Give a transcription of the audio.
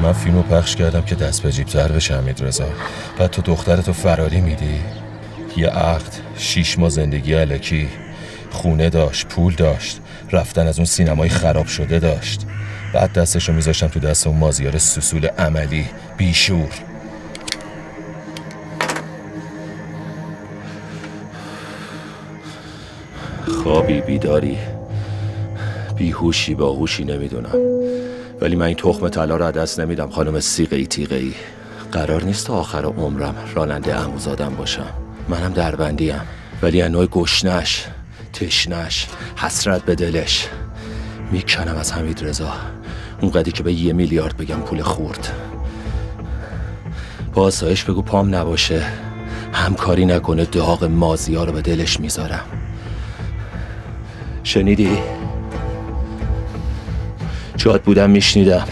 من فیلمو پخش کردم که دست به جیب‌تر بشه حمیدرضا. بعد تو دخترتو فراری میدی. یه عقد 6 ماه زندگی الکی، خونه داشت، پول داشت، رفتن از اون سینمای خراب شده داشت. بعد دستشو میذاشتم تو دست اون مازیار سوسول عملی بیشور. خوابی بیداری، بیهوشی باهوشی نمیدونم، ولی من این تخم طلا رو از دست نمیدم خانم سیغه‌ای تیغه‌ای. قرار نیست تا آخر عمرم راننده عموزادم باشم. منم دربندیم، ولی از نوع گشنش، تشنش، حسرت به دلش میکنم از حمیدرضا. اونقدری که به 1 میلیارد بگم پول خورد. با آسایش بگو پام نباشه، همکاری نکنه، داغ مازیار رو به دلش میذارم. شنیدی؟ جات بودم میشنیدم.